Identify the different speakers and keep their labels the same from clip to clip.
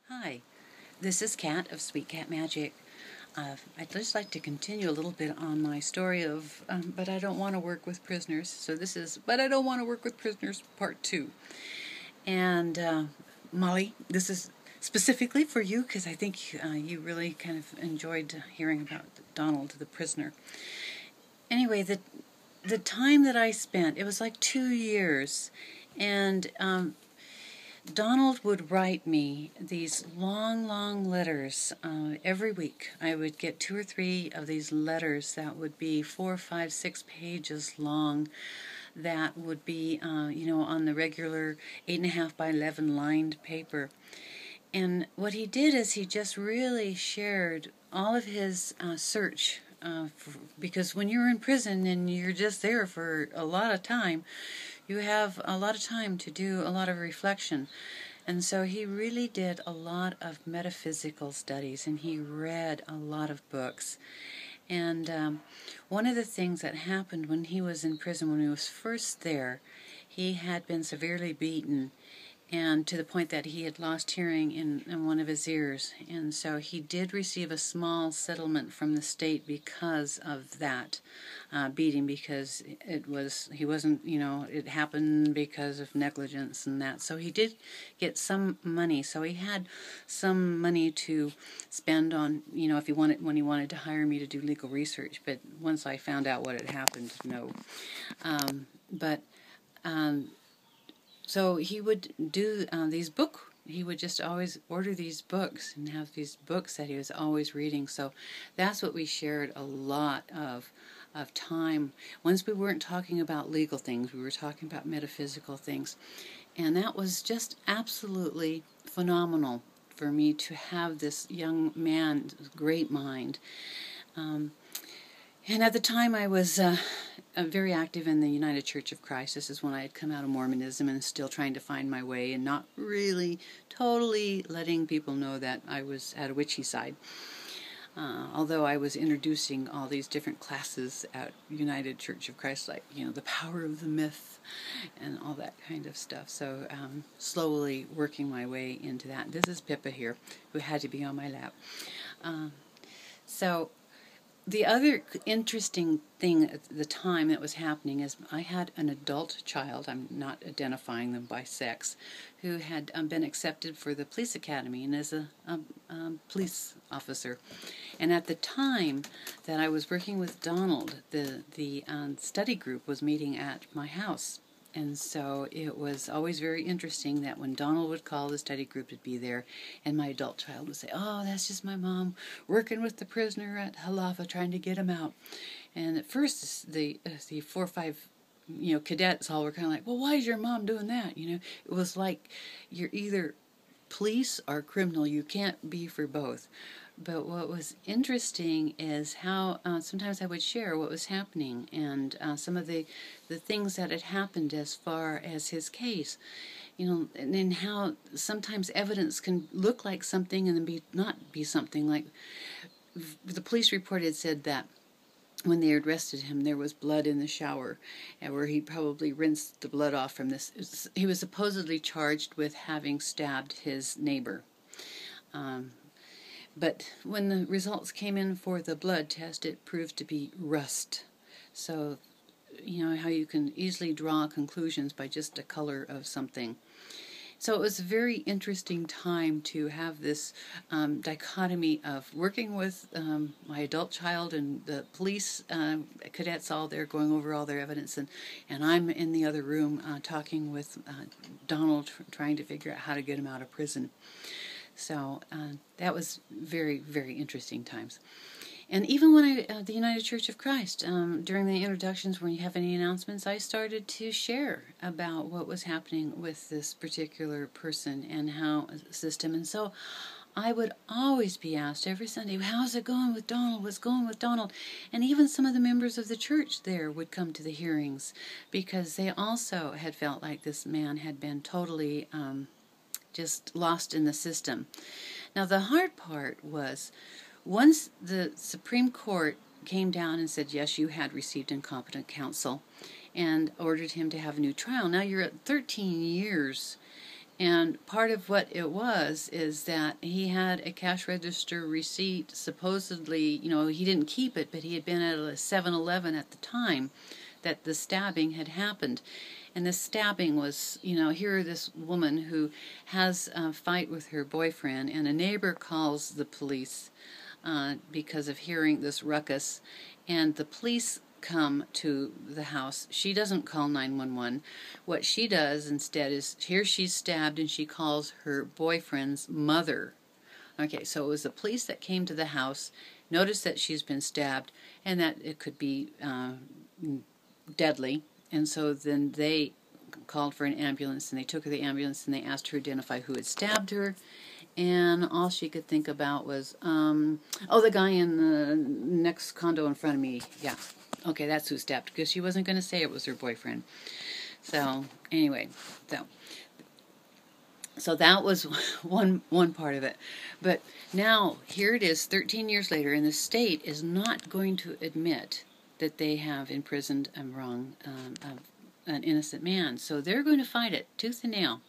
Speaker 1: Hi, this is Kat of Sweet Cat Magic. I'd just like to continue a little bit on my story of But I Don't Want to Work with Prisoners. So this is But I Don't Want to Work with Prisoners Part 2. And Molly, this is specifically for you because I think you really kind of enjoyed hearing about Donald the prisoner. Anyway, the time that I spent, it was like 2 years, and Donald would write me these long, long letters every week. I would get 2 or 3 of these letters that would be 4, 5, 6 pages long. That would be, on the regular 8.5 by 11 lined paper. And what he did is he just really shared all of his search. Because when you're in prison and you're just there for a lot of time, you have a lot of time to do a lot of reflection. And so he really did a lot of metaphysical studies, and he read a lot of books. And one of the things that happened when he was in prison, when he was first there, he had been severely beaten, and to the point that he had lost hearing in one of his ears. And so he did receive a small settlement from the state because of that beating, because it happened because of negligence and that. So he did get some money. So he had some money to spend on, if when he wanted to hire me to do legal research. But once I found out what had happened, no. So he would do he would just always order these books and have these books that he was always reading. So that's what we shared a lot of time. Once we weren't talking about legal things, we were talking about metaphysical things. And that was just absolutely phenomenal for me to have this young man's great mind. And at the time I was very active in the United Church of Christ. This is when I had come out of Mormonism and still trying to find my way and not really totally letting people know that I was at a witchy side. Although I was introducing all these different classes at United Church of Christ, like, the power of the myth and all that kind of stuff. So slowly working my way into that. This is Pippa here, who had to be on my lap. So the other interesting thing at the time that was happening is I had an adult child, I'm not identifying them by sex, who had been accepted for the police academy and as a police officer. And at the time that I was working with Donald, the study group was meeting at my house. And so it was always very interesting that when Donald would call, the study group would be there, and my adult child would say, "Oh, that's just my mom working with the prisoner at Halafa, trying to get him out." And at first, the 4 or 5, cadets all were kind of like, "Well, why is your mom doing that?" It was like you're either police or criminal. You can't be for both. But what was interesting is how sometimes I would share what was happening and some of the things that had happened as far as his case, and how sometimes evidence can look like something and then not be something. Like the police report had said that when they arrested him, there was blood in the shower, and where he probably rinsed the blood off from this. He was supposedly charged with having stabbed his neighbor. But when the results came in for the blood test, it proved to be rust. So, how you can easily draw conclusions by just the color of something. So it was a very interesting time to have this dichotomy of working with my adult child and the police cadets all there going over all their evidence, and I'm in the other room talking with Donald, trying to figure out how to get him out of prison. So that was very, very interesting times. And even when the United Church of Christ, during the introductions, when you have any announcements, I started to share about what was happening with this particular person and how system. And so I would always be asked every Sunday, "How's it going with Donald? What's going with Donald?" And even some of the members of the church there would come to the hearings because they also had felt like this man had been totally just lost in the system. Now the hard part was once the Supreme Court came down and said, yes, you had received incompetent counsel, and ordered him to have a new trial. Now you're at 13 years And part of what it was is that he had a cash register receipt, supposedly, he didn't keep it, but he had been at a 7-Eleven at the time that the stabbing had happened. And this stabbing was, here this woman who has a fight with her boyfriend, and a neighbor calls the police because of hearing this ruckus, and the police come to the house. She doesn't call 911. What she does instead is, here she's stabbed, and she calls her boyfriend's mother. Okay, so it was the police that came to the house, noticed that she's been stabbed, and that it could be deadly, and so then they called for an ambulance, and they took her to the ambulance, and they asked her to identify who had stabbed her, and all she could think about was, the guy in the next condo in front of me. Yeah, okay, that's who stabbed, because she wasn't going to say it was her boyfriend. So anyway, so that was one part of it. But now here it is, 13 years later, and the state is not going to admit that they have imprisoned an innocent man. So they're going to fight it tooth and nail.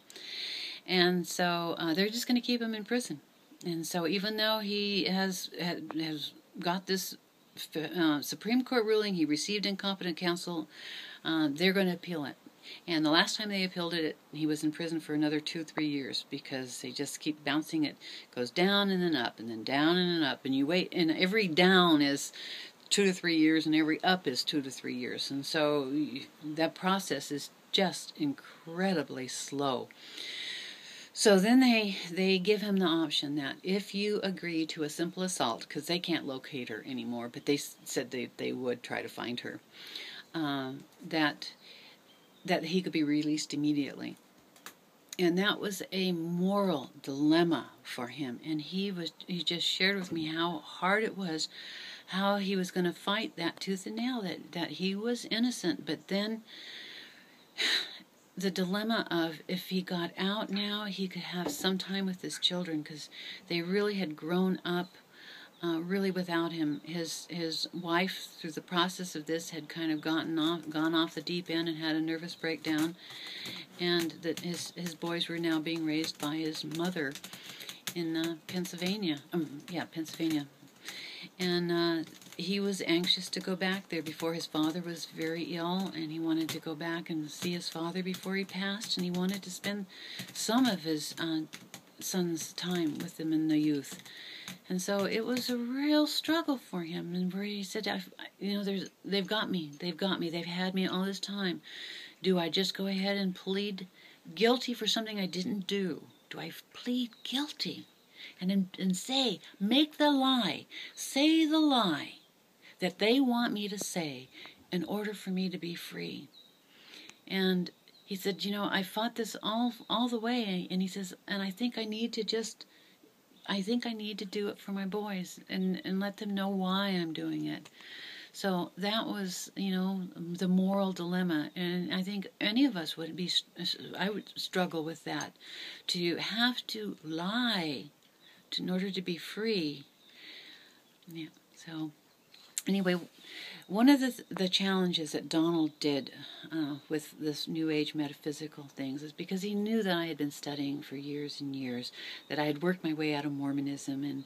Speaker 1: And so they're just going to keep him in prison. And so even though he has got this Supreme Court ruling, he received incompetent counsel, they're going to appeal it. And the last time they appealed it, he was in prison for another 2-3 years, because they just keep bouncing it. It goes down and then up, and then down and then up. And you wait, and every down is 2 to 3 years, and every up is 2 to 3 years. And so that process is just incredibly slow. So then they give him the option that if you agree to a simple assault, because they can't locate her anymore, but they said they would try to find her, that he could be released immediately. And that was a moral dilemma for him. And he just shared with me how hard it was, how he was going to fight that tooth and nail, that he was innocent. But then the dilemma of, if he got out now, he could have some time with his children, because they really had grown up really without him. His wife, through the process of this, had kind of gone off the deep end and had a nervous breakdown, and that his boys were now being raised by his mother in Pennsylvania. Pennsylvania. And he was anxious to go back there before his father was very ill, and he wanted to go back and see his father before he passed, and he wanted to spend some of his son's time with him in the youth. And so it was a real struggle for him, and where he said, they've got me, they've had me all this time. Do I just go ahead and plead guilty for something I didn't do? Do I plead guilty and say, make the lie, say the lie that they want me to say in order for me to be free? And he said, I fought this all the way, and he says, and I think I need to do it for my boys and let them know why I'm doing it. So that was, the moral dilemma. And I think any of us I would struggle with that, to have to lie in order to be free. Yeah. So anyway, one of the challenges that Donald did with this New Age metaphysical things is, because he knew that I had been studying for years and years, that I had worked my way out of Mormonism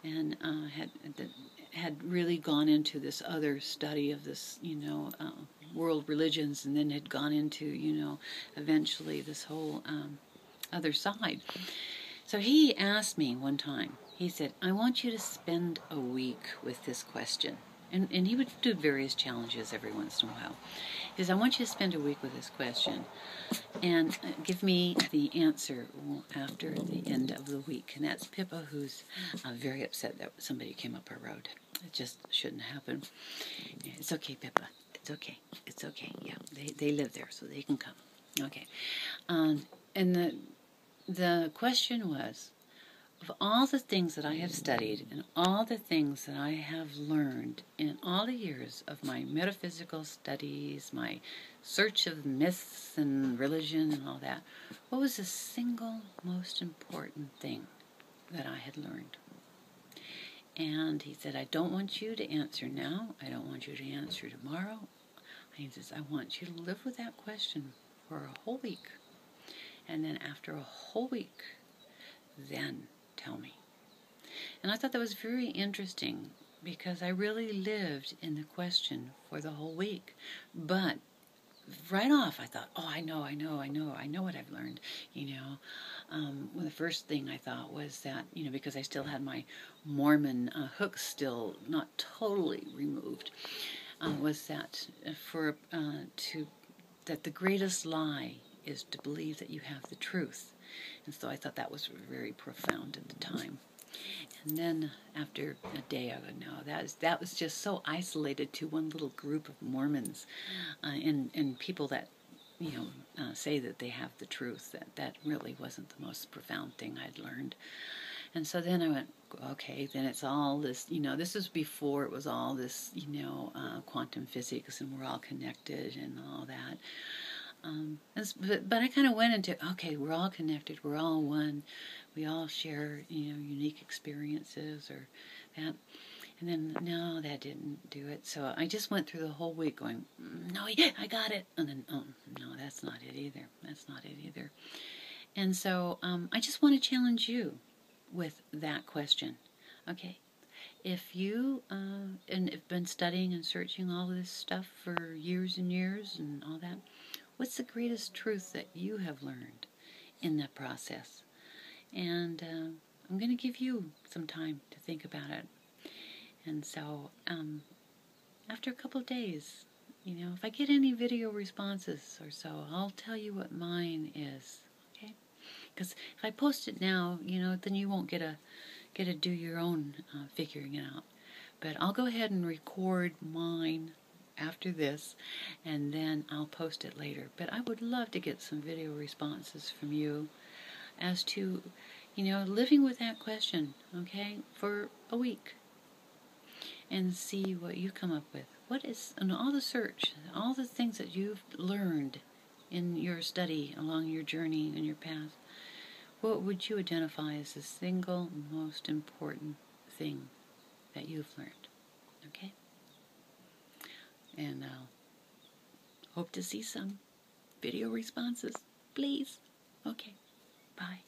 Speaker 1: and had really gone into this other study of this, world religions, and then had gone into, eventually this whole other side. So he asked me one time, he said, I want you to spend a week with this question. And he would do various challenges every once in a while. He says, I want you to spend a week with this question and give me the answer after the end of the week. And that's Pippa, who's very upset that somebody came up her road. It just shouldn't happen. Yeah, it's okay, Pippa. It's okay. It's okay. Yeah, they live there, so they can come. Okay. And the question was, of all the things that I have studied and all the things that I have learned in all the years of my metaphysical studies, my search of myths and religion and all that, what was the single most important thing that I had learned? And he said, I don't want you to answer now. I don't want you to answer tomorrow. He says, I want you to live with that question for a whole week. And then after a whole week, then tell me. And I thought that was very interesting because I really lived in the question for the whole week. But right off, I thought, oh, I know what I've learned, Well, the first thing I thought was that, because I still had my Mormon hooks still not totally removed, was that that the greatest lie is to believe that you have the truth. And so I thought that was very profound at the time. And then after a day, I would know that was just so isolated to one little group of Mormons, and people that say that they have the truth. That really wasn't the most profound thing I'd learned. And so then I went, okay, then it's all this. This was before it was all this. Quantum physics, and we're all connected and all that. But I kind of went into, okay, we're all connected, we're all one, we all share, unique experiences or that. And then, no, that didn't do it. So I just went through the whole week going, no, yeah, I got it. And then, oh, no, that's not it either. That's not it either. And so I just want to challenge you with that question. Okay, if you and have been studying and searching all this stuff for years and years and all that, what's the greatest truth that you have learned in that process? And I'm going to give you some time to think about it. And so after a couple of days, if I get any video responses or so, I'll tell you what mine is, okay? Because if I post it now, then you won't get to do your own figuring it out. But I'll go ahead and record mine after this, and then I'll post it later. But I would love to get some video responses from you as to, living with that question, okay, for a week, and see what you come up with. What is, and all the search, all the things that you've learned in your study along your journey and your path, what would you identify as the single most important thing that you've learned, okay? And I'll hope to see some video responses, please. Okay, bye.